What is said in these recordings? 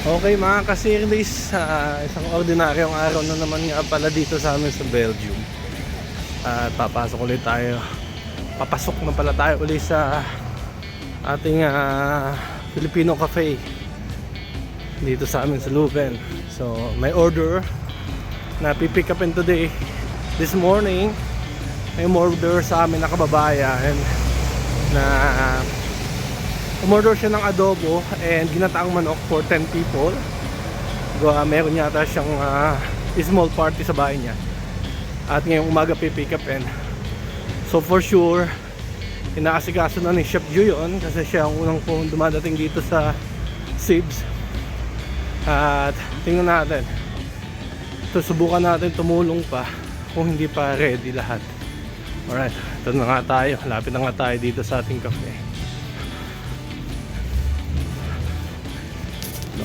Okay mga kasirlis, isang ordinaryong araw na naman nga pala dito sa amin sa Belgium. At papasok ulit tayo. Papasok na pala tayo ulit sa ating Filipino cafe dito sa amin sa Leuven. So may order na pipick upin today. This morning may order sa amin na kababayan na umorder siya ng adobo and ginataang manok for 10 people. Meron yata siyang small party sa bahay niya. At ngayong umaga pipick upin. So for sure, inaasikaso na ni Chef Ju yun kasi siya ang unang po dumadating dito sa Sibs. At tingnan natin. Susubukan natin tumulong pa kung hindi pa ready lahat. Alright, ito na nga tayo. Lapit na nga tayo dito sa ating cafe.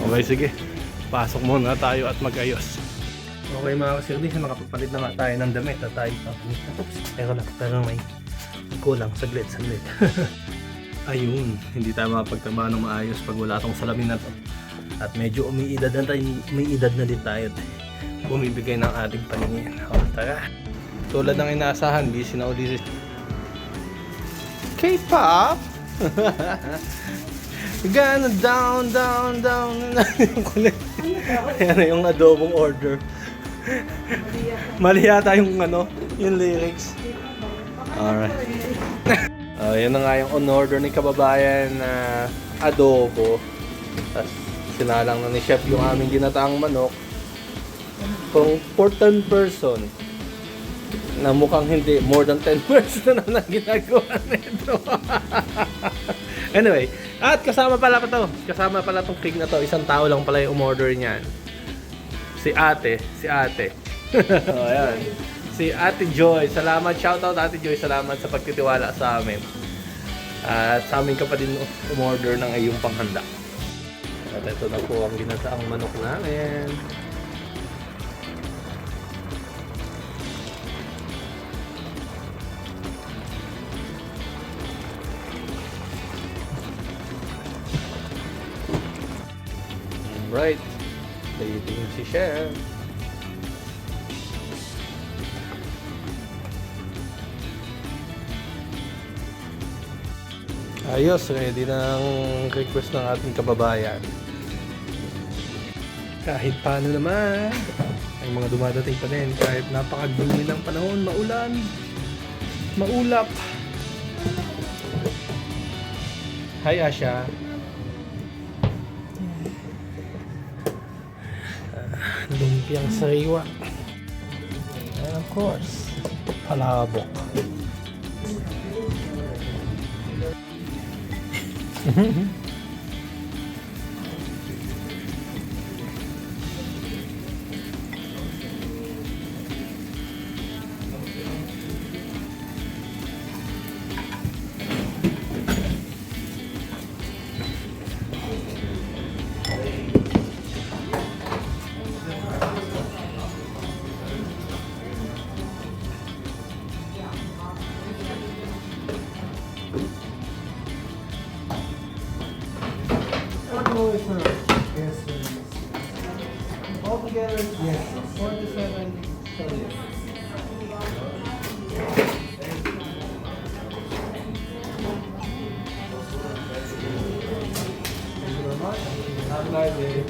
Okay, sige. Pasok muna tayo at mag-ayos. Okay mga kasirlis, nakapapalit na nga tayo ng damit at tayo papalit na. Oops, pero may kulang. Saglit. Ayun, hindi tayo makapagtrabaho ng maayos pag wala tong salamin na to. At medyo umiidad na din tayo. Bumibigay ng ating paningin. O, tara. Tulad ng inaasahan, busy na ulit. K-pop! Gana down yung kulit. Ayan na yung adobong order. Mali yata yung yung lyrics. Alright. Yan na nga yung on-order ni kababayan na adobo. Tapos sinalang na ni Chef yung aming ginataang manok. Kung for 10 person na mukhang hindi, more than 10 person na ginagawa nito. Anyway, at kasama pala tong cake na to. Isang tao lang pala yung umorder niyan. Si ate. Oh, ayan. Si Ate Joy. Salamat, shoutout Ate Joy. Salamat sa pagtitiwala sa amin. At sa amin ka pa din umorder ng iyong panghanda. At ito na po ang ginataang manok namin. Right, dating si Chef. Ayos, ready na ang request ng ating kababayan. Kahit paano naman, ay mga dumadating pa din. Kahit napakagumi ng panahon, maulan, maulap. Hi Asha. Lumpiang sariwa. And of course, palabok. Yes, altogether, yes, 47 calories. Thank you very much. Have a nice day.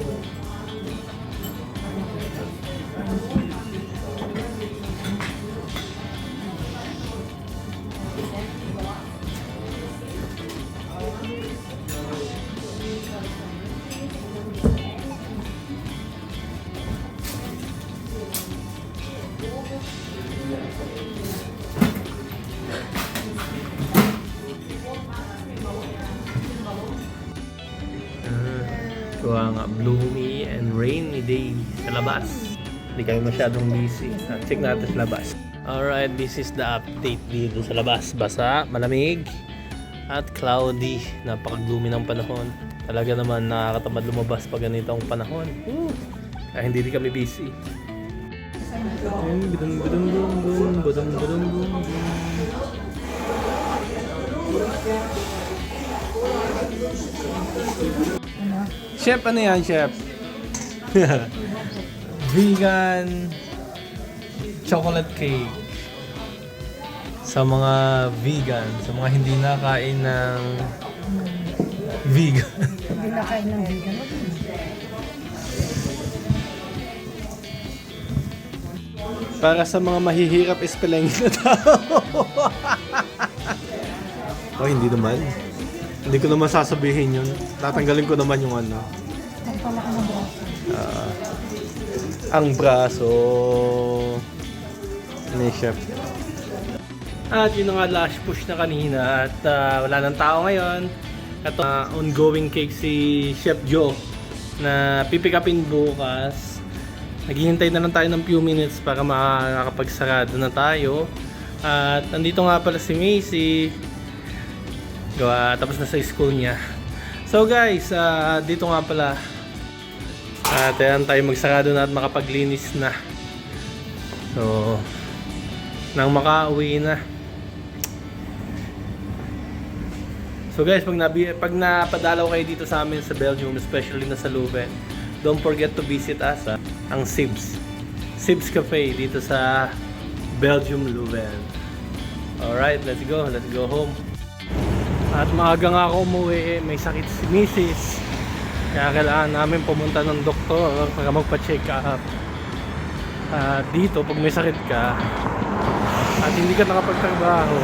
Ito nga, gloomy and rainy day sa labas. Hindi kami masyadong busy. Check natin sa labas. Alright, this is the update dito sa labas. Basa, malamig, at cloudy. Napaka-gloomy ng panahon. Talaga naman nakakatamad lumabas pag ganitong panahon. Kaya hindi kami busy. Chef, ano yan, Chef? Vegan chocolate cake. Sa mga vegan, sa mga hindi nakain ng vegan. Hindi na kain ng vegan. Para sa mga mahihirap spelling na tao. Oh, hindi naman. Hindi ko naman sasabihin yun. Tatanggalin ko naman yung ano. Nagpalaki ng braso. Ang braso ni Chef. At yun na nga last push na kanina at wala nang tao ngayon. Ito ongoing cake si Chef Joe na pipick upin bukas. Naghihintay na lang tayo ng few minutes para makakapagsarado na tayo. At nandito nga pala si Macy. Tapos na sa school niya. So guys, dito nga pala. At ayan tayo magsarado na at makapaglinis na. So, nang makauwi na. So guys, pag napadalaw kayo dito sa amin sa Belgium, especially na sa Leuven, don't forget to visit us, ang Sibs. Sibs Cafe dito sa Belgium, Leuven. Alright, let's go home. At maaga nga ako umuwi, may sakit si Mrs. Kaya kailangan namin pumunta ng doktor para magpa-check up. At dito, pag may sakit ka at hindi ka nakapagtrabaho,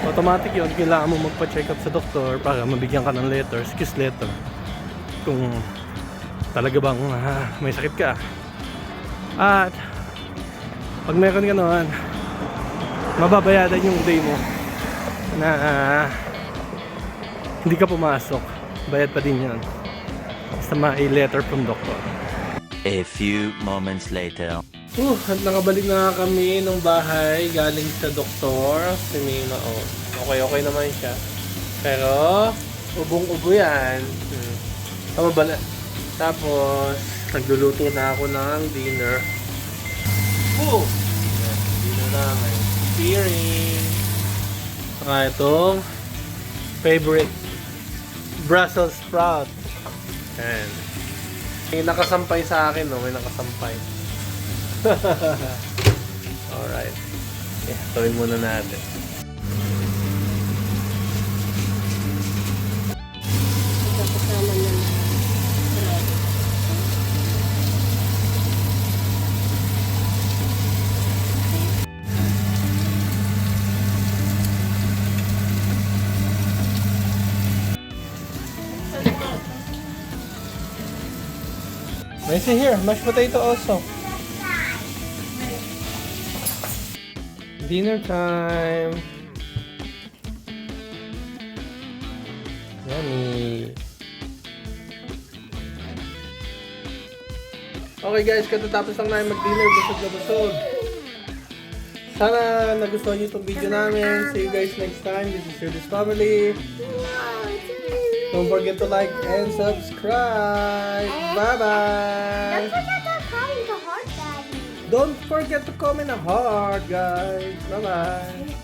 automatic yun, kailangan mo magpa-check up sa doktor para mabigyan ka ng letter, excuse letter, kung talaga bang may sakit ka. At pag meron ka naman, mababayadan yung day mo na hindi ka pumasok, bayad pa din yan basta may letter from doctor. A few moments later. At nakabalik na kami ng bahay galing sa doktor. Si Mima, okay naman siya. Pero, ubong-ubo yan. Bala. Tapos, nagluluto na ako ng dinner. Dinner namin. Spearing. Saka itong favorite Brussels sprout. Ayan. May nakasampay sa akin, no? May nakasampay. Alright. Tawin muna natin. Kasama niya na bread. May see here, mashed potato also. Dinner time. Yummy. Okay guys, katatapos lang namin mag-dinner, busog na busog. Sana nagustuhan niyo itong video namin. See you guys next time. This is your family. Don't forget to like and subscribe. Bye-bye. Don't forget to comment a heart, Daddy. Don't forget to comment a heart, guys. Bye-bye.